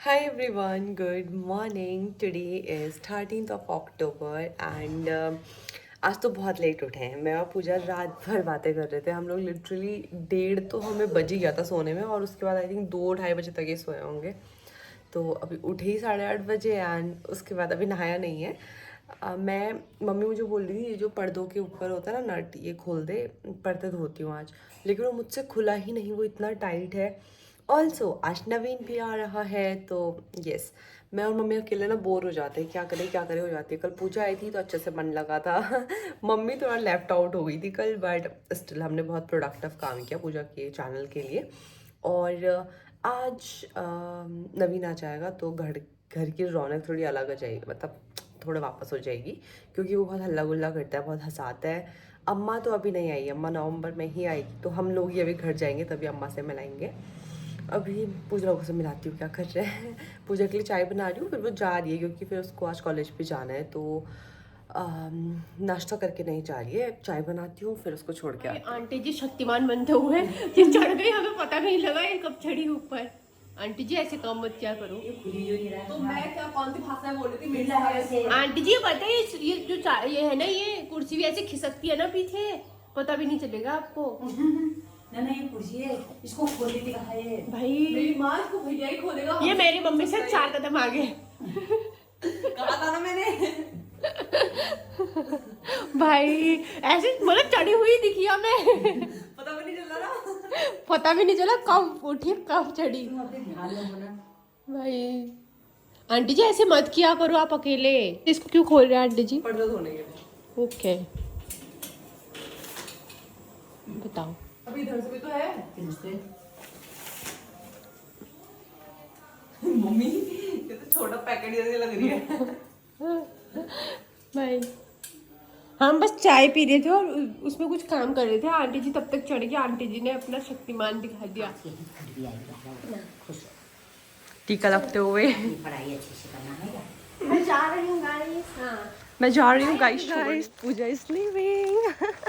Hi everyone, good morning. Today is 13th of October and आज तो बहुत late उठे हैं। मैं और पूजा रात भर बातें कर रहे थे। हम लोग लिटरली डेढ़ तो हमें बज ही गया था सोने में और उसके बाद आई थिंक 2-2:30 बजे तक ही सोए होंगे। तो अभी उठे ही 8:30 बजे एंड उसके बाद अभी नहाया नहीं है। मैं मम्मी मुझे बोल रही थी ये जो पर्दों के ऊपर होता है ना नट, ये खोल दे, पर्दे धोती हूँ आज, लेकिन वो मुझसे खुला ही नहीं, वो इतना टाइट है। ऑल्सो आज नवीन भी आ रहा है तो यस, मैं और मम्मी अकेले ना बोर हो जाते हैं, क्या करे हो जाती है। कल पूजा आई थी तो अच्छे से मन लगा था मम्मी थोड़ा लेफ्ट आउट हो गई थी कल, बट स्टिल हमने बहुत प्रोडक्टिव काम किया पूजा के चैनल के लिए। और आज नवीन आ जाएगा तो घर घर की रौनक थोड़ी अलग हो जाएगी, मतलब थोड़ा वापस हो जाएगी, क्योंकि वो बहुत हल्ला गुल्ला करता है, बहुत हंसाता है। अम्मा तो अभी नहीं आई, अम्मा नवंबर में ही आएगी, तो हम लोग ही अभी घर जाएंगे तभी अम्मा से मिलाएंगे। अभी पूजा लोगों से मिलाती हूँ क्या कर रहे हैं पूजा के लिए चाय बना रही हूँ, फिर वो जा रही है क्योंकि फिर उसको आज कॉलेज पे जाना है, तो नाश्ता करके नहीं जा रही है। चाय बनाती हूँ फिर उसको छोड़ के आती हूँ। आंटी जी शक्तिमान बनते हुए ये चढ़ गई, हमें पता नहीं लगा ये कब चढ़ी ऊपर। आंटी जी ऐसे काम मत क्या करो। तो मैं क्या कौन सी भाषा में बोल रही थी मेरे से? आंटी जी ये पता है ये जो ये है ना, ये कुर्सी भी ऐसे खिसकती है ना पीछे, पता भी नहीं चलेगा आपको। ना ये कुर्सी है, इसको खोलने के कहा है भाई मेरी माँ इसको भैया ही खोलेगा। ये मेरी मम्मी से 4 कदम आगे। कहा था ना मैंने भाई ऐसे मतलब चढ़ी हुई दिखी हमें पता भी नहीं चल रहा ना। पता भी नहीं चला कब उठी कब चढ़ी। तुम अपने ध्यान रखो ना। भाई आंटी जी ऐसे मत किया करो आप अकेले। इसको क्यों खोल रहे हैं आंटी जी? पर्दा धोने के लिए। ओके बताओ। अभी इधर से भी तो है। किससे? मम्मी ये तो छोटा पैकेट जैसी लग रही है भाई हम बस चाय पी रहे थे और उसमें कुछ काम कर रहे थे, आंटी जी तब तक चढ़ गई। आंटी जी ने अपना शक्तिमान दिखा दिया। हट भी आएगा ना, खुश टीका लगते हुए हो। पढ़ाई अच्छे से करना है। मैं जा रही हूँ गाइस। हाँ मैं जा रही हूँ गाइस, पूजा इज लीविंग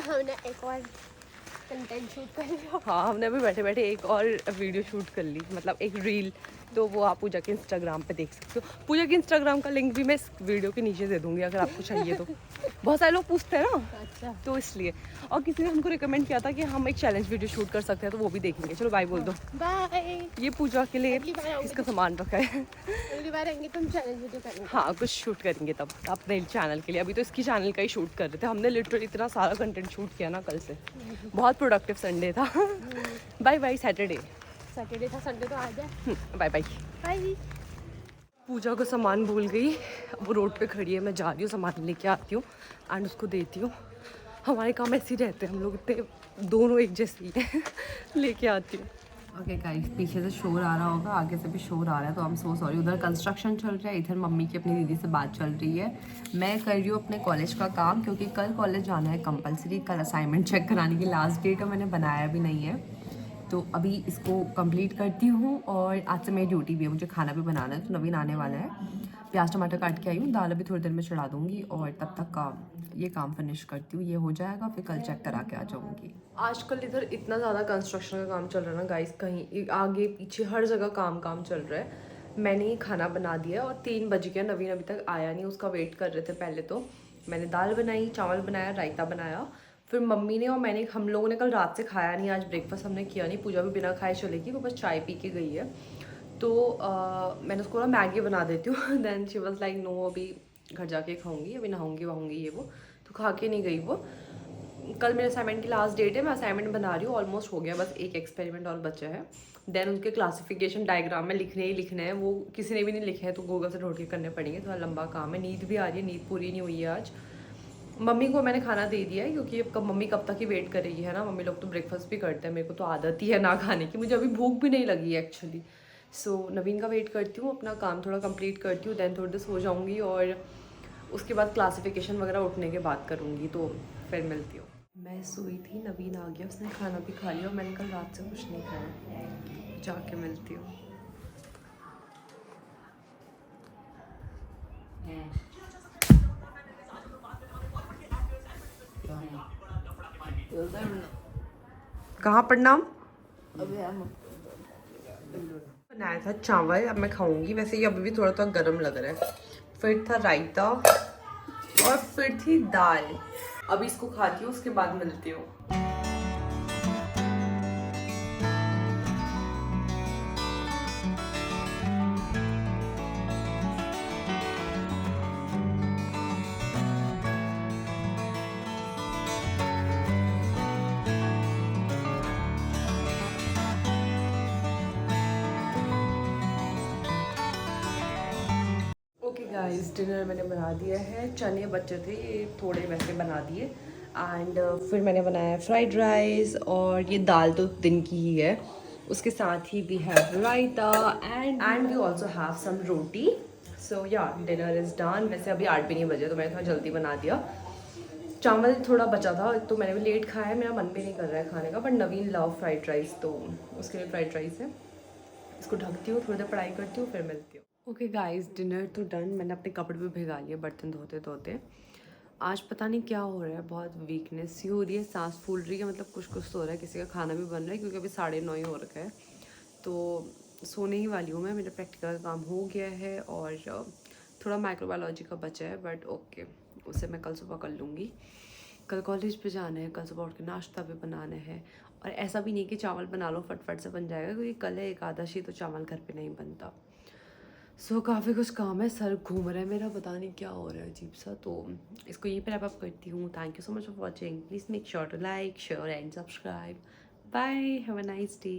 हमने एक और कंटेंट शूट कर लिया। हाँ, हमने अभी बैठे बैठे एक और वीडियो शूट कर ली, मतलब एक रील, तो वो आप पूजा के इंस्टाग्राम पे देख सकते हो। पूजा के इंस्टाग्राम का लिंक भी मैं इस वीडियो के नीचे दे दूंगी अगर आपको चाहिए तो। बहुत सारे लोग पूछते हैं ना, अच्छा तो इसलिए। और किसी ने हमको रिकमेंड किया था कि हम एक चैलेंज वीडियो शूट कर सकते हैं, तो वो भी देखेंगे। चलो बाय बोल दो। बाय। ये पूजा के लिए अगली बार आऊंगी इसका सामान रखा है अगली बार आएंगे तुम चैलेंज वीडियो करेंगे। हाँ, कुछ शूट करेंगे तब अपने चैनल के लिए। अभी तो इसकी चैनल का ही शूट कर रहे थे हमने, लिटरली इतना सारा कंटेंट शूट किया ना कल से। बहुत प्रोडक्टिव संडे था बाय बाय सैटरडे सैटरडे था, संडे तो आ जाए। Bye bye. बाय। पूजा को सामान भूल गई, वो रोड पे खड़ी है, मैं जा रही हूँ सामान लेके आती हूँ एंड उसको देती हूँ। हमारे काम ऐसे ही रहते हैं, हम लोग इतने दोनों एक जैसे ही हैं लेके आती हूँ। ओके गाइस, पीछे से शोर आ रहा होगा, आगे से भी शोर आ रहा है, तो आई एम सो सॉरी। उधर कंस्ट्रक्शन चल रहा है, इधर मम्मी की अपनी दीदी से बात चल रही है। मैं कर रही हूँ अपने कॉलेज का काम, क्योंकि कल कॉलेज जाना है कंपलसरी। कल असाइनमेंट चेक कराने की लास्ट डेट है, मैंने बनाया भी नहीं है, तो अभी इसको कंप्लीट करती हूँ। और आज से मेरी ड्यूटी भी है, मुझे खाना भी बनाना है, तो नवीन आने वाला है। प्याज टमाटर काट के आई हूँ, दाल अभी थोड़ी देर में चढ़ा दूँगी और तब तक का ये काम फिनिश करती हूँ। ये हो जाएगा, फिर कल चेक करा के आ जाऊँगी। आजकल इधर इतना ज़्यादा कंस्ट्रक्शन का काम चल रहा है ना गाइस, कहीं आगे पीछे हर जगह काम चल रहा है। मैंने ये खाना बना दिया और 3 बज गया, नवीन अभी तक आया नहीं, उसका वेट कर रहे थे। पहले तो मैंने दाल बनाई, चावल बनाया, रायता बनाया, फिर मम्मी ने और मैंने, हम लोगों ने कल रात से खाया नहीं, आज ब्रेकफास्ट हमने किया नहीं। पूजा भी बिना खाए चलेगी, वो बस चाय पी के गई है। तो मैंने उसको बोला मैगी बना देती हूँ then she was like no, अभी घर जाके खाऊंगी, अभी नहाऊंगी वहाऊंगी ये वो, तो खा के नहीं गई वो। कल मेरे असाइनमेंट की लास्ट डेट है, मैं असाइनमेंट बना रही हूँ, ऑलमोस्ट हो गया, बस एक एक्सपेरिमेंट और बचा है। देन उनके क्लासिफिकेशन डायग्राम में लिखने हैं, वो किसी ने भी नहीं लिखे हैं, तो गूगल से ढूंढ के करने पड़ेंगे, थोड़ा लंबा काम है। नींद भी आ रही है, नींद पूरी नहीं हुई है आज। मम्मी को मैंने खाना दे दिया है, क्योंकि अब मम्मी कब तक ही वेट करेगी, है ना। मम्मी लोग तो ब्रेकफास्ट भी करते हैं, मेरे को तो आदत ही है ना खाने की, मुझे अभी भूख भी नहीं लगी है एक्चुअली। सो नवीन का वेट करती हूँ, अपना काम थोड़ा कंप्लीट करती हूँ, देन थोड़ी देर सो जाऊँगी और उसके बाद क्लासिफिकेशन वगैरह उठने के बाद करूँगी, तो फिर मिलती हूँ। मैं सोई थी, नवीन आ गया, उसने खाना भी खा लिया और मैंने कल रात से कुछ नहीं खाया। जाके मिलती हूँ। कहाँ प्रणाम? बनाया था चावल, अब मैं खाऊंगी। वैसे ये अभी भी थोड़ा थोड़ा गर्म लग रहा है। फिर था रायता और फिर थी दाल। अभी इसको खाती हूँ, उसके बाद मिलती हूँ। ओके गाइस, डिनर मैंने बना दिया है। चने बचे थे, ये थोड़े वैसे बना दिए। एंड फिर मैंने बनाया फ्राइड राइस, और ये दाल तो दिन की ही है। उसके साथ ही we have raita and we also have some roti. So yeah, dinner is done. वैसे अभी 8 भी नहीं बजे, तो मैंने थोड़ा जल्दी बना दिया। चावल थोड़ा बचा था, तो मैंने भी लेट खाया है, मेरा मन भी नहीं कर रहा है खाने का। But Naveen love fried rice, तो उसके लिए फ्राइड राइस है। इसको ढकती हूँ, थोड़ी देर पढ़ाई करती हूँ, फिर मिलती हूँ। ओके गाइस, डिनर तो डन। मैंने अपने कपड़े भी भिगा लिए बर्तन धोते धोते। आज पता नहीं क्या हो रहा है, बहुत वीकनेस सी हो रही है, सांस फूल रही है, मतलब कुछ कुछ तो हो रहा है। किसी का खाना भी बन रहा है, क्योंकि अभी 9:30 ही हो रखा है। तो सोने ही वाली हूँ मैं। मेरा प्रैक्टिकल काम हो गया है और थोड़ा माइक्रोबायोलॉजी का बचा है, बट ओके, उसे मैं कल सुबह कर लूँगी। कल कॉलेज पे जाना है, कल सुबह उठ के नाश्ता भी बनाना है। और ऐसा भी नहीं कि चावल बना लो फटफट से बन जाएगा, क्योंकि कल है एकादशी, तो चावल घर पे नहीं बनता। सो काफ़ी कुछ काम है, सर घूम रहा है मेरा, पता नहीं क्या हो रहा है अजीब सा। तो इसको यहीं पर अप करती हूँ। Thank you so much for watching. Please make sure to like, share and subscribe. Bye, have a nice day.